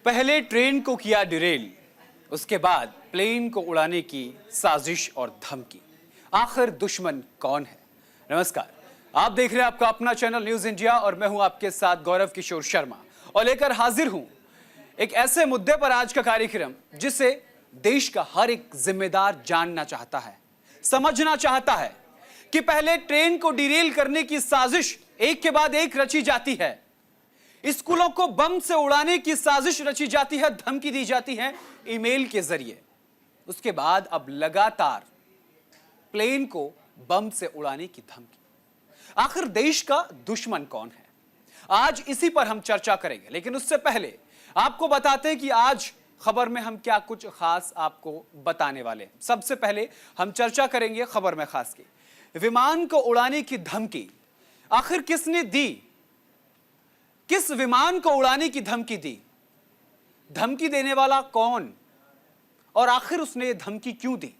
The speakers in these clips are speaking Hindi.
पहले ट्रेन को किया डिरेल, उसके बाद प्लेन को उड़ाने की साजिश और धमकी। आखिर दुश्मन कौन है? नमस्कार, आप देख रहे हैं आपका अपना चैनल न्यूज इंडिया और मैं हूं आपके साथ गौरव किशोर शर्मा और लेकर हाजिर हूं एक ऐसे मुद्दे पर आज का कार्यक्रम जिसे देश का हर एक जिम्मेदार जानना चाहता है, समझना चाहता है कि पहले ट्रेन को डिरेल करने की साजिश एक के बाद एक रची जाती है, स्कूलों को बम से उड़ाने की साजिश रची जाती है, धमकी दी जाती है ईमेल के जरिए। उसके बाद अब लगातार प्लेन को बम से उड़ाने की धमकी। आखिर देश का दुश्मन कौन है? आज इसी पर हम चर्चा करेंगे, लेकिन उससे पहले आपको बताते हैं कि आज खबर में हम क्या कुछ खास आपको बताने वाले हैं। सबसे पहले हम चर्चा करेंगे खबर में खास की विमान को उड़ाने की धमकी। आखिर किसने दी? किस विमान को उड़ाने की धमकी दी? धमकी देने वाला कौन और आखिर उसने धमकी क्यों दी?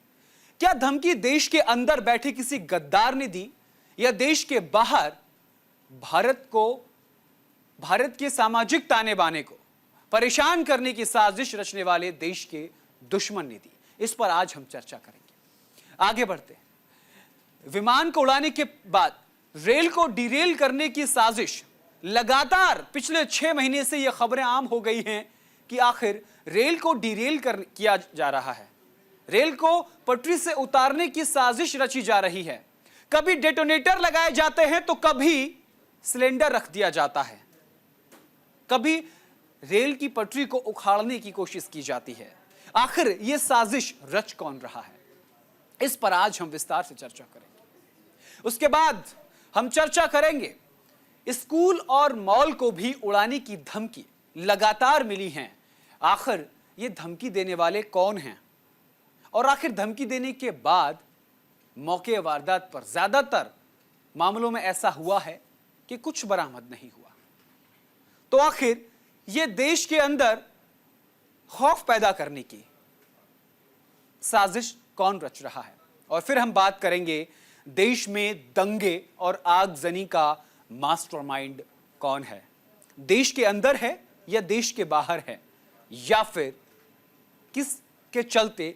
क्या धमकी देश के अंदर बैठे किसी गद्दार ने दी या देश के बाहर भारत के सामाजिक ताने बाने को परेशान करने की साजिश रचने वाले देश के दुश्मन ने दी? इस पर आज हम चर्चा करेंगे। आगे बढ़ते हैं। विमान को उड़ाने के बाद रेल को डिरेल करने की साजिश। लगातार पिछले 6 महीने से यह खबरें आम हो गई हैं कि आखिर रेल को डिरेल किया जा रहा है, रेल को पटरी से उतारने की साजिश रची जा रही है। कभी डेटोनेटर लगाए जाते हैं तो कभी सिलेंडर रख दिया जाता है, कभी रेल की पटरी को उखाड़ने की कोशिश की जाती है। आखिर यह साजिश रच कौन रहा है? इस पर आज हम विस्तार से चर्चा करेंगे। उसके बाद हम चर्चा करेंगे स्कूल और मॉल को भी उड़ाने की धमकी लगातार मिली है। आखिर ये धमकी देने वाले कौन हैं और आखिर धमकी देने के बाद मौके वारदात पर ज्यादातर मामलों में ऐसा हुआ है कि कुछ बरामद नहीं हुआ। तो आखिर ये देश के अंदर खौफ पैदा करने की साजिश कौन रच रहा है? और फिर हम बात करेंगे देश में दंगे और आगजनी का मास्टरमाइंड कौन है? देश के अंदर है या देश के बाहर है, या फिर किसके चलते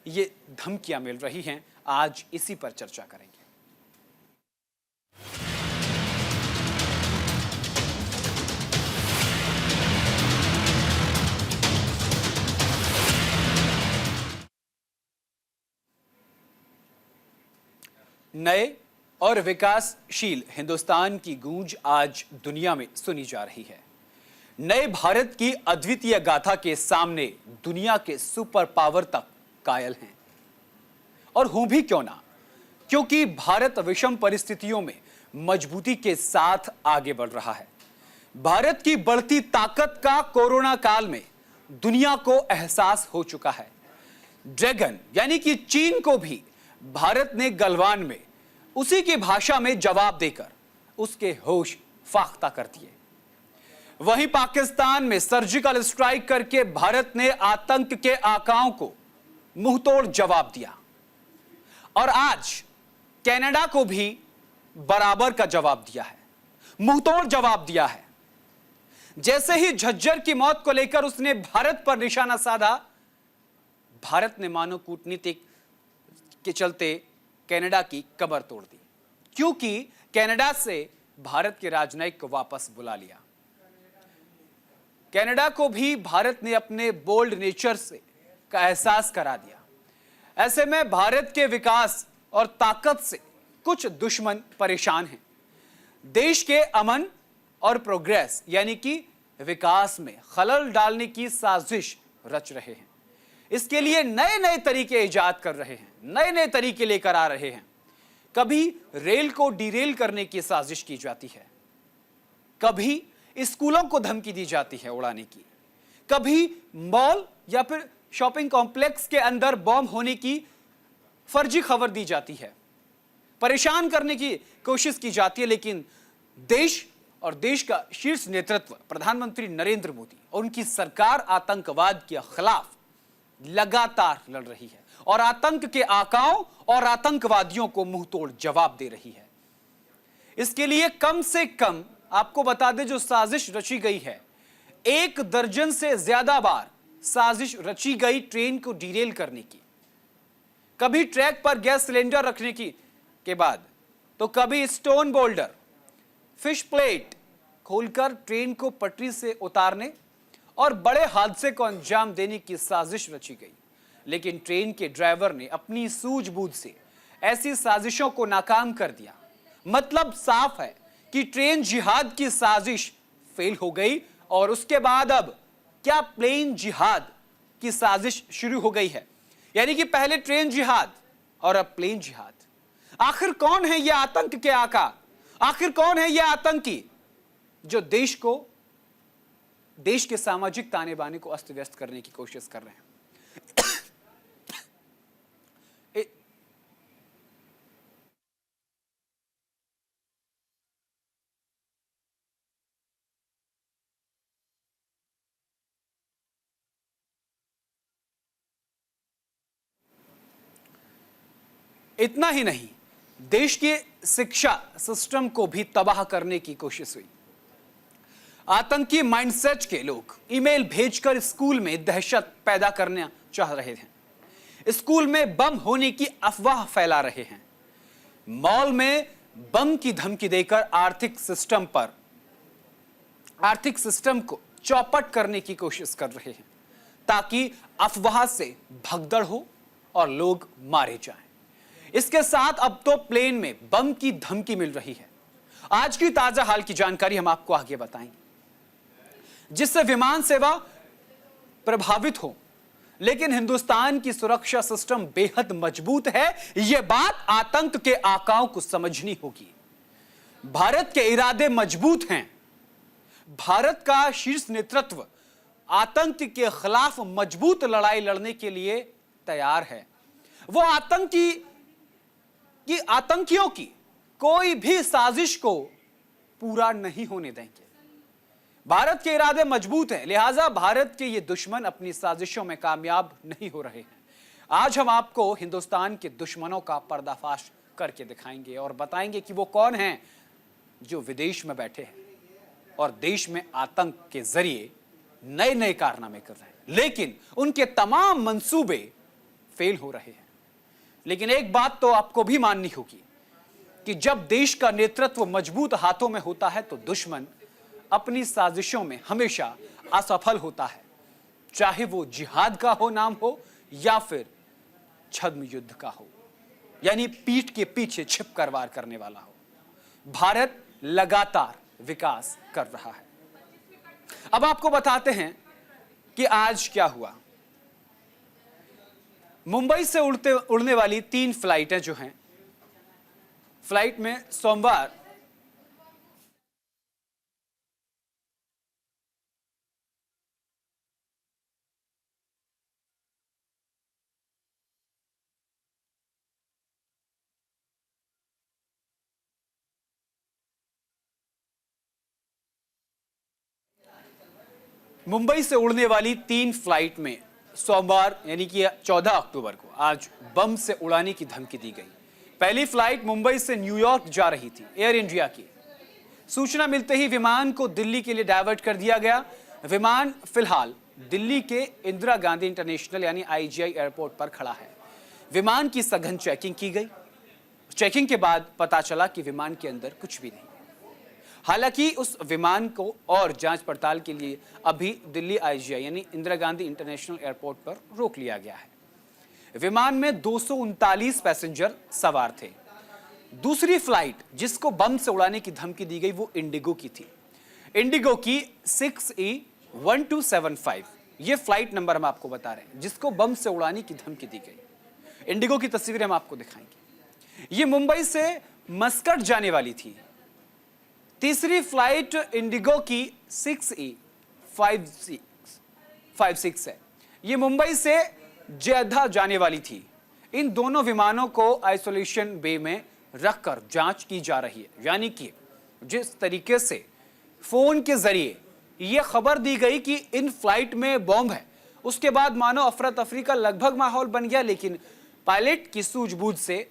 ये धमकियां मिल रही हैं? आज इसी पर चर्चा करेंगे। नए और विकासशील हिंदुस्तान की गूंज आज दुनिया में सुनी जा रही है। नए भारत की अद्वितीय गाथा के सामने दुनिया के सुपर पावर तक कायल हैं। और हूं भी क्यों ना, क्योंकि भारत विषम परिस्थितियों में मजबूती के साथ आगे बढ़ रहा है। भारत की बढ़ती ताकत का कोरोना काल में दुनिया को एहसास हो चुका है। ड्रैगन यानी कि चीन को भी भारत ने गलवान में उसी की भाषा में जवाब देकर उसके होश फाख्ता कर दिए। वहीं पाकिस्तान में सर्जिकल स्ट्राइक करके भारत ने आतंक के आकाओं को मुंहतोड़ जवाब दिया और आज कनाडा को भी बराबर का जवाब दिया है, मुंहतोड़ जवाब दिया है। जैसे ही झज्जर की मौत को लेकर उसने भारत पर निशाना साधा, भारत ने मानो कूटनीतिक के चलते कनाडा की कबर तोड़ दी, क्योंकि कनाडा से भारत के राजनयिक को वापस बुला लिया। कनाडा को भी भारत ने अपने बोल्ड नेचर से का एहसास करा दिया। ऐसे में भारत के विकास और ताकत से कुछ दुश्मन परेशान हैं। देश के अमन और प्रोग्रेस यानी कि विकास में खलल डालने की साजिश रच रहे हैं। इसके लिए नए नए तरीके इजाद कर रहे हैं, नए नए तरीके लेकर आ रहे हैं। कभी रेल को डिरेल करने की साजिश की जाती है, कभी स्कूलों को धमकी दी जाती है उड़ाने की, कभी मॉल या फिर शॉपिंग कॉम्प्लेक्स के अंदर बॉम्ब होने की फर्जी खबर दी जाती है, परेशान करने की कोशिश की जाती है। लेकिन देश और देश का शीर्ष नेतृत्व प्रधानमंत्री नरेंद्र मोदी और उनकी सरकार आतंकवाद के खिलाफ लगातार लड़ रही है और आतंक के आकाओं और आतंकवादियों को मुंहतोड़ जवाब दे रही है। इसके लिए कम से कम आपको बता दें, जो साजिश रची गई है 1 दर्जन से ज्यादा बार साजिश रची गई ट्रेन को डिरेल करने की। कभी ट्रैक पर गैस सिलेंडर रखने की के बाद, तो कभी स्टोन बोल्डर, फिश प्लेट खोलकर ट्रेन को पटरी से उतारने और बड़े हादसे को अंजाम देने की साजिश रची गई। लेकिन ट्रेन के ड्राइवर ने अपनी सूझबूझ से ऐसी साजिशों को नाकाम कर दिया। मतलब साफ है कि ट्रेन जिहाद की साजिश फेल हो गई और उसके बाद अब क्या प्लेन जिहाद की साजिश शुरू हो गई है। यानी कि पहले ट्रेन जिहाद और अब प्लेन जिहाद। आखिर कौन है यह आतंक के आका? आखिर कौन है यह आतंकी जो देश के सामाजिक ताने बाने को अस्त व्यस्त करने की कोशिश कर रहे हैं? इतना ही नहीं, देश के शिक्षा सिस्टम को भी तबाह करने की कोशिश हुई। आतंकी माइंडसेट के लोग ईमेल भेजकर स्कूल में दहशत पैदा करना चाह रहे थे। स्कूल में बम होने की अफवाह फैला रहे हैं। मॉल में बम की धमकी देकर आर्थिक सिस्टम को चौपट करने की कोशिश कर रहे हैं ताकि अफवाह से भगदड़ हो और लोग मारे जाएं। इसके साथ अब तो प्लेन में बम की धमकी मिल रही है। आज की ताजा हाल की जानकारी हम आपको आगे बताएंगे, जिससे विमान सेवा प्रभावित हो। लेकिन हिंदुस्तान की सुरक्षा सिस्टम बेहद मजबूत है, यह बात आतंक के आकाओं को समझनी होगी। भारत के इरादे मजबूत हैं। भारत का शीर्ष नेतृत्व आतंक के खिलाफ मजबूत लड़ाई लड़ने के लिए तैयार है। वो आतंकियों की कोई भी साजिश को पूरा नहीं होने देंगे। भारत के इरादे मजबूत हैं, लिहाजा भारत के ये दुश्मन अपनी साजिशों में कामयाब नहीं हो रहे हैं। आज हम आपको हिंदुस्तान के दुश्मनों का पर्दाफाश करके दिखाएंगे और बताएंगे कि वो कौन हैं जो विदेश में बैठे हैं और देश में आतंक के जरिए नए नए कारनामे कर रहे हैं, लेकिन उनके तमाम मंसूबे फेल हो रहे हैं। लेकिन एक बात तो आपको भी माननी होगी कि जब देश का नेतृत्व मजबूत हाथों में होता है तो दुश्मन अपनी साजिशों में हमेशा असफल होता है, चाहे वो जिहाद का हो नाम हो या फिर छद्म युद्ध का हो, यानी पीठ के पीछे छिपकर वार करने वाला हो। भारत लगातार विकास कर रहा है। अब आपको बताते हैं कि आज क्या हुआ। मुंबई से उड़ने वाली 3 फ्लाइटें जो हैं, फ्लाइट में सोमवार मुंबई से उड़ने वाली 3 फ्लाइट में सोमवार यानी कि 14 अक्टूबर को आज बम से उड़ाने की धमकी दी गई। पहली फ्लाइट मुंबई से न्यूयॉर्क जा रही थी, एयर इंडिया की। सूचना मिलते ही विमान को दिल्ली के लिए डायवर्ट कर दिया गया। विमान फिलहाल दिल्ली के इंदिरा गांधी इंटरनेशनल यानी IGI एयरपोर्ट पर खड़ा है। विमान की सघन चेकिंग की गई। चेकिंग के बाद पता चला कि विमान के अंदर कुछ भी नहीं। हालांकि उस विमान को और जांच पड़ताल के लिए अभी दिल्ली IGI यानी इंदिरा गांधी इंटरनेशनल एयरपोर्ट पर रोक लिया गया है। विमान में 239 पैसेंजर सवार थे। दूसरी फ्लाइट जिसको बम से उड़ाने की धमकी दी गई वो इंडिगो की थी। इंडिगो की 6E1275 ये फ्लाइट नंबर हम आपको बता रहे हैं जिसको बम से उड़ाने की धमकी दी गई। इंडिगो की तस्वीरें हम आपको दिखाएंगे। ये मुंबई से मस्कट जाने वाली थी। तीसरी फ्लाइट इंडिगो की 6E56 है। ये मुंबई से जेद्दा जाने वाली थी। इन दोनों विमानों को आइसोलेशन बे में रखकर जांच की जा रही है। यानी कि जिस तरीके से फोन के जरिए यह खबर दी गई कि इन फ्लाइट में बॉम्ब है, उसके बाद मानो अफरा तफरी का लगभग माहौल बन गया। लेकिन पायलट की सूझबूझ से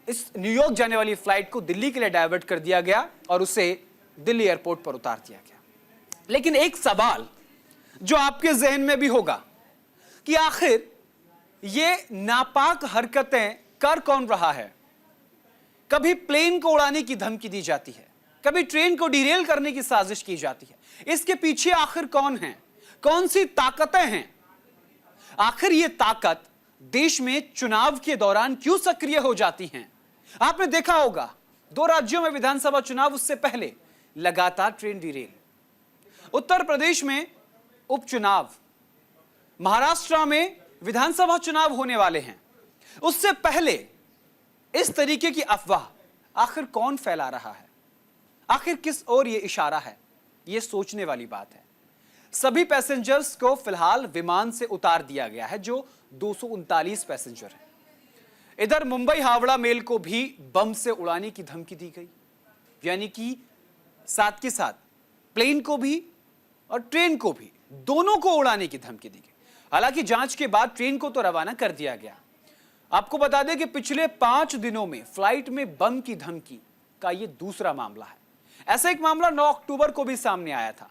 इस न्यूयॉर्क जाने वाली फ्लाइट को दिल्ली के लिए डायवर्ट कर दिया गया और उसे दिल्ली एयरपोर्ट पर उतार दिया गया। लेकिन एक सवाल जो आपके जहन में भी होगा कि आखिर ये नापाक हरकतें कर कौन रहा है। कभी प्लेन को उड़ाने की धमकी दी जाती है, कभी ट्रेन को डिरेल करने की साजिश की जाती है। इसके पीछे आखिर कौन है, कौन सी ताकतें हैं? आखिर ये ताकत देश में चुनाव के दौरान क्यों सक्रिय हो जाती हैं? आपने देखा होगा 2 राज्यों में विधानसभा चुनाव, उससे पहले लगातार ट्रेन डिरेल, उत्तर प्रदेश में उपचुनाव, महाराष्ट्र में विधानसभा चुनाव होने वाले हैं। उससे पहले इस तरीके की अफवाह आखिर कौन फैला रहा है? आखिर किस ओर यह इशारा है? यह सोचने वाली बात है। सभी पैसेंजर्स को फिलहाल विमान से उतार दिया गया है, जो 239 पैसेंजर हैं। इधर मुंबई हावड़ा मेल को भी बम से उड़ाने की धमकी दी गई, यानी कि साथ के साथ प्लेन को भी और ट्रेन को भी, दोनों को उड़ाने की धमकी दी गई। हालांकि जांच के बाद ट्रेन को तो रवाना कर दिया गया। आपको बता दें कि पिछले 5 दिनों में फ्लाइट में बम की धमकी का यह दूसरा मामला है। ऐसा एक मामला 9 अक्टूबर को भी सामने आया था।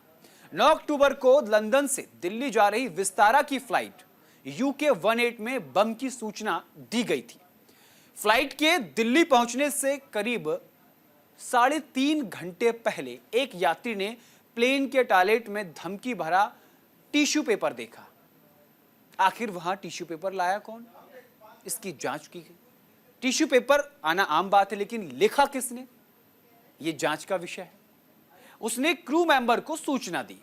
9 अक्टूबर को लंदन से दिल्ली जा रही विस्तारा की फ्लाइट UK 18 में बम की सूचना दी गई थी। फ्लाइट के दिल्ली पहुंचने से करीब 3.5 घंटे पहले एक यात्री ने प्लेन के टॉयलेट में धमकी भरा टिश्यू पेपर देखा। आखिर वहां टिश्यू पेपर लाया कौन, इसकी जांच की गई। टिश्यू पेपर आना आम बात है, लेकिन लिखा किसने, यह जांच का विषय है। उसने क्रू मेंबर को सूचना दी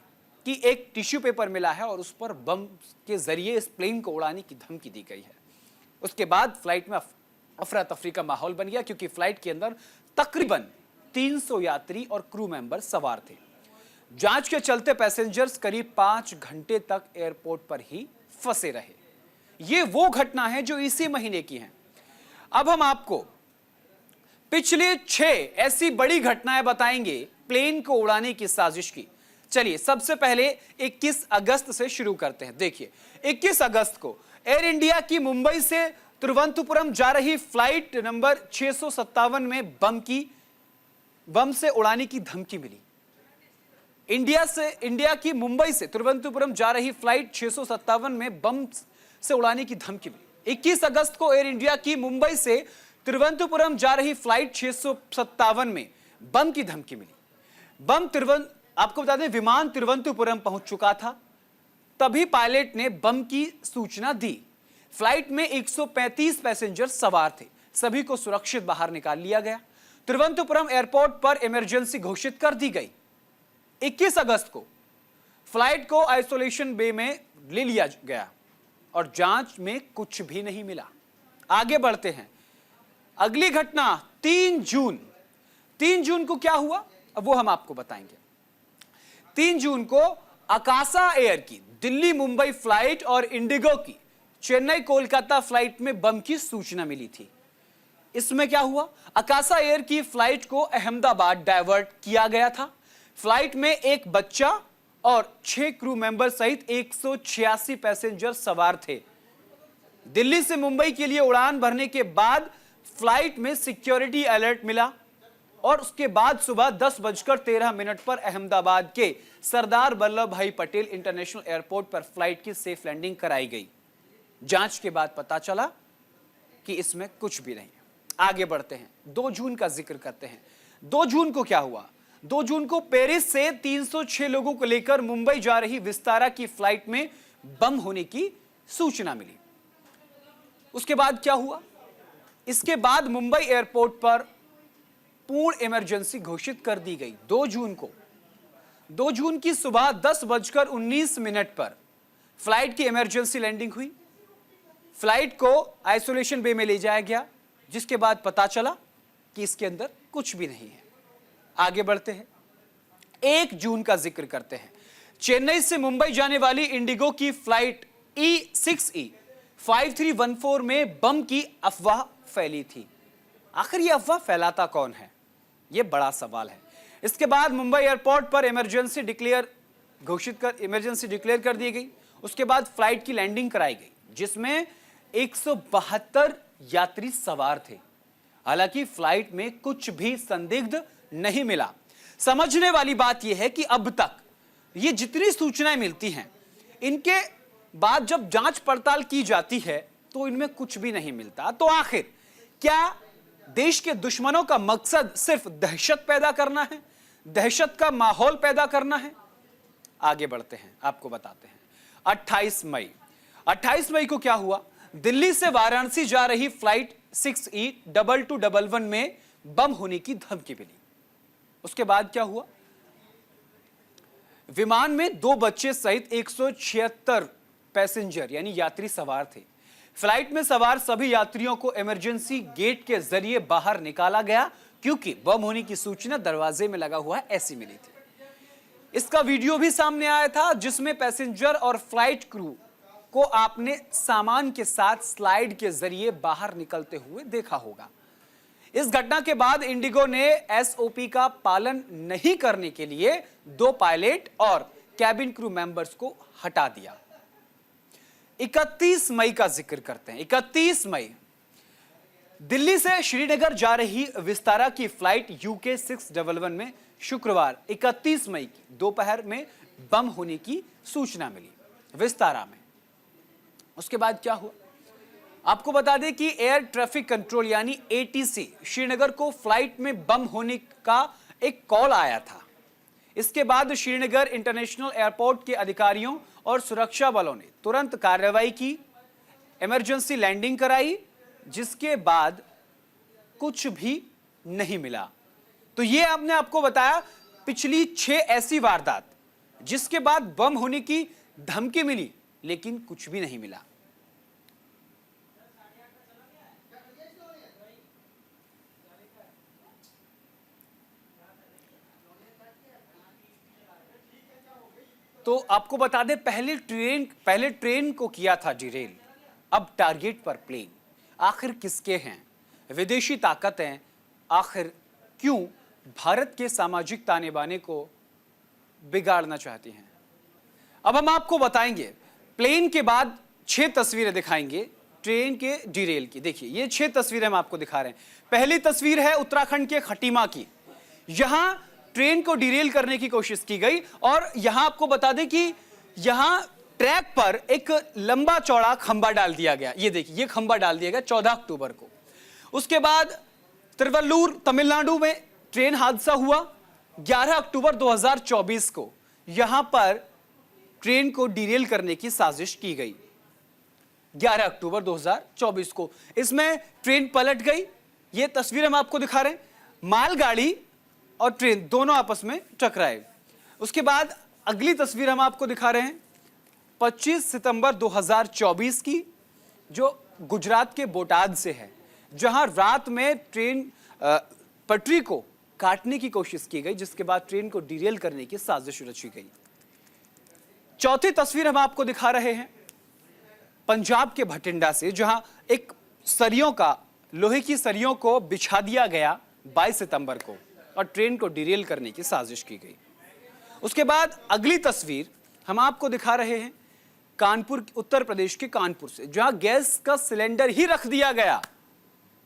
कि एक टिश्यू पेपर मिला है और उस पर बम के जरिए इस प्लेन को उड़ाने की धमकी दी गई है। उसके बाद फ्लाइट में अफरा तफरी का माहौल बन गया, क्योंकि फ्लाइट के अंदर तकरीबन 300 यात्री और क्रू मेंबर सवार थे। जांच के चलते पैसेंजर्स करीब 5 घंटे तक एयरपोर्ट पर ही फंसे रहे। यह वो घटना है जो इसी महीने की है। अब हम आपको पिछले 6 ऐसी बड़ी घटनाएं बताएंगे प्लेन को उड़ाने की साजिश की। चलिए सबसे पहले 21 अगस्त से शुरू करते हैं। देखिए 21 अगस्त को एयर इंडिया की मुंबई से तिरुवनंतपुरम जा रही फ्लाइट नंबर 657 में बम से उड़ाने की धमकी मिली। इंडिया की मुंबई से तिरुवनंतपुरम जा रही फ्लाइट 657 में बम से उड़ाने की धमकी मिली। 21 अगस्त को एयर इंडिया की मुंबई से तिरुवनंतपुरम जा रही फ्लाइट 657 में बम की धमकी मिली। आपको बता दें विमान तिरुवनंतपुरम पहुंच चुका था, तभी पायलट ने बम की सूचना दी। फ्लाइट में 135 पैसेंजर सवार थे, सभी को सुरक्षित बाहर निकाल लिया गया। तिरुवनंतपुरम एयरपोर्ट पर इमरजेंसी घोषित कर दी गई। 21 अगस्त को फ्लाइट को आइसोलेशन बे में ले लिया गया और जांच में कुछ भी नहीं मिला। आगे बढ़ते हैं। अगली घटना 3 जून को क्या हुआ, अब वो हम आपको बताएंगे। 3 जून को अकासा एयर की दिल्ली मुंबई फ्लाइट और इंडिगो की चेन्नई कोलकाता फ्लाइट में बम की सूचना मिली थी। इसमें क्या हुआ, अकासा एयर की फ्लाइट को अहमदाबाद डायवर्ट किया गया था। फ्लाइट में एक बच्चा और 6 क्रू मेंबर सहित 186 पैसेंजर सवार थे। दिल्ली से मुंबई के लिए उड़ान भरने के बाद फ्लाइट में सिक्योरिटी अलर्ट मिला और उसके बाद सुबह 10:13 पर अहमदाबाद के सरदार वल्लभ भाई पटेल इंटरनेशनल एयरपोर्ट पर फ्लाइट की सेफ लैंडिंग कराई गई। जांच के बाद पता चला कि इसमें कुछ भी नहीं। आगे बढ़ते हैं, 2 जून का जिक्र करते हैं। 2 जून को क्या हुआ, 2 जून को पेरिस से 306 लोगों को लेकर मुंबई जा रही विस्तारा की फ्लाइट में बम होने की सूचना मिली। उसके बाद क्या हुआ, इसके बाद मुंबई एयरपोर्ट पर पूर्ण इमरजेंसी घोषित कर दी गई। 2 जून को 2 जून की सुबह 10:19 पर फ्लाइट की इमरजेंसी लैंडिंग हुई। फ्लाइट को आइसोलेशन बे में ले जाया गया, जिसके बाद पता चला कि इसके अंदर कुछ भी नहीं है। आगे बढ़ते हैं, 1 जून का जिक्र करते हैं। चेन्नई से मुंबई जाने वाली इंडिगो की फ्लाइट E6E 5314 में बम की अफवाह फैली थी। आखिर यह अफवाह फैलाता कौन है, यह बड़ा सवाल है। इसके बाद मुंबई एयरपोर्ट पर इमरजेंसी डिक्लेयर कर दी गई। उसके बाद फ्लाइट की लैंडिंग कराई गई, जिसमें 172 यात्री सवार थे। हालांकि फ्लाइट में कुछ भी संदिग्ध नहीं मिला। समझने वाली बात यह है कि अब तक ये जितनी सूचनाएं मिलती हैं, इनके बाद जब जांच पड़ताल की जाती है तो इनमें कुछ भी नहीं मिलता। तो आखिर क्या देश के दुश्मनों का मकसद सिर्फ दहशत पैदा करना है, दहशत का माहौल पैदा करना है? आगे बढ़ते हैं, आपको बताते हैं। 28 मई को क्या हुआ? दिल्ली से वाराणसी जा रही फ्लाइट 6E2211 में बम होने की धमकी मिली। उसके बाद क्या हुआ? विमान में 2 बच्चे सहित 176 पैसेंजर यानी यात्री सवार थे। फ्लाइट में सवार सभी यात्रियों को इमरजेंसी गेट के जरिए बाहर निकाला गया क्योंकि बम होने की सूचना दरवाजे में लगा हुआ ऐसी मिली थी। इसका वीडियो भी सामने आया था जिसमें पैसेंजर और फ्लाइट क्रू को आपने सामान के साथ स्लाइड के जरिए बाहर निकलते हुए देखा होगा। इस घटना के बाद इंडिगो ने एसओपी का पालन नहीं करने के लिए 2 पायलट और कैबिन क्रू मेंबर्स को हटा दिया। 31 मई का जिक्र करते हैं। 31 मई दिल्ली से श्रीनगर जा रही विस्तारा की फ्लाइट UK 611 में शुक्रवार 31 मई की दोपहर में बम होने की सूचना मिली विस्तारा में। उसके बाद क्या हुआ? आपको बता दें कि एयर ट्रैफिक कंट्रोल यानी ATC श्रीनगर को फ्लाइट में बम होने का एक कॉल आया था। इसके बाद श्रीनगर इंटरनेशनल एयरपोर्ट के अधिकारियों और सुरक्षा बलों ने तुरंत कार्रवाई की, इमरजेंसी लैंडिंग कराई, जिसके बाद कुछ भी नहीं मिला। तो ये आपने आपको बताया पिछली 6 ऐसी वारदात जिसके बाद बम होने की धमकी मिली लेकिन कुछ भी नहीं मिला। तो आपको बता दें पहले ट्रेन को किया था डिरेल, अब टारगेट पर प्लेन। आखिर किसके हैं? विदेशी ताकतें आखिर क्यों भारत के सामाजिक ताने बाने को बिगाड़ना चाहती हैं? अब हम आपको बताएंगे। प्लेन के बाद 6 तस्वीरें दिखाएंगे ट्रेन के डिरेल की। देखिए ये 6 तस्वीरें हम आपको दिखा रहे हैं। पहली तस्वीर है उत्तराखंड के खटीमा की। यहां ट्रेन को डिरेल करने की कोशिश की गई और यहां आपको बता दें कि यहां ट्रैक पर एक लंबा चौड़ा खंबा डाल दिया गया। ये देखिए ये खंबा डाल दिया गया 14 अक्टूबर को। उसके बाद तिरुवल्लुर तमिलनाडु में ट्रेन हादसा हुआ 11 अक्टूबर 2024 को। यहां पर ट्रेन को डिरेल करने की साजिश की गई 11 अक्टूबर 2024 को। इसमें ट्रेन पलट गई। ये तस्वीर हम आपको दिखा रहे हैं। मालगाड़ी और ट्रेन दोनों आपस में टकराए। उसके बाद अगली तस्वीर हम आपको दिखा रहे हैं 25 सितंबर 2024 की, जो गुजरात के बोटाद से है, जहां रात में ट्रेन पटरी को काटने की कोशिश की गई, जिसके बाद ट्रेन को डिरेल करने की साजिश रची गई। चौथी तस्वीर हम आपको दिखा रहे हैं पंजाब के भटिंडा से, जहां एक सरियों का लोहे की सरियों को बिछा दिया गया 22 सितंबर को और ट्रेन को डिरेल करने की साजिश की गई। उसके बाद अगली तस्वीर हम आपको दिखा रहे हैं कानपुर, उत्तर प्रदेश के कानपुर से, जहां गैस का सिलेंडर ही रख दिया गया।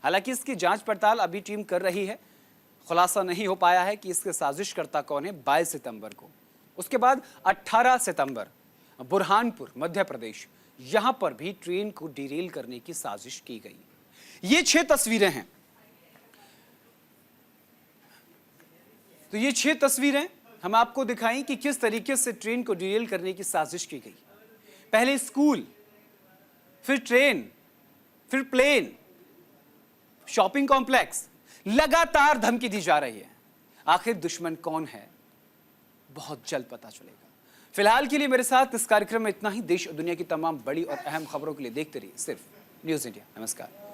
हालांकि इसकी जांच पड़ताल अभी टीम कर रही है, खुलासा नहीं हो पाया है कि इसके साजिशकर्ता कौन है 22 सितंबर को। उसके बाद 18 सितंबर बुरहानपुर मध्य प्रदेश, यहां पर भी ट्रेन को डिरेल करने की साजिश की गई। ये 6 तस्वीरें हैं। तो ये 6 तस्वीरें हम आपको दिखाई कि किस तरीके से ट्रेन को डिरेल करने की साजिश की गई। पहले स्कूल, फिर ट्रेन, फिर प्लेन, शॉपिंग कॉम्प्लेक्स, लगातार धमकी दी जा रही है। आखिर दुश्मन कौन है, बहुत जल्द पता चलेगा। फिलहाल के लिए मेरे साथ इस कार्यक्रम में इतना ही। देश और दुनिया की तमाम बड़ी और अहम खबरों के लिए देखते रहिए सिर्फ न्यूज़ इंडिया। नमस्कार।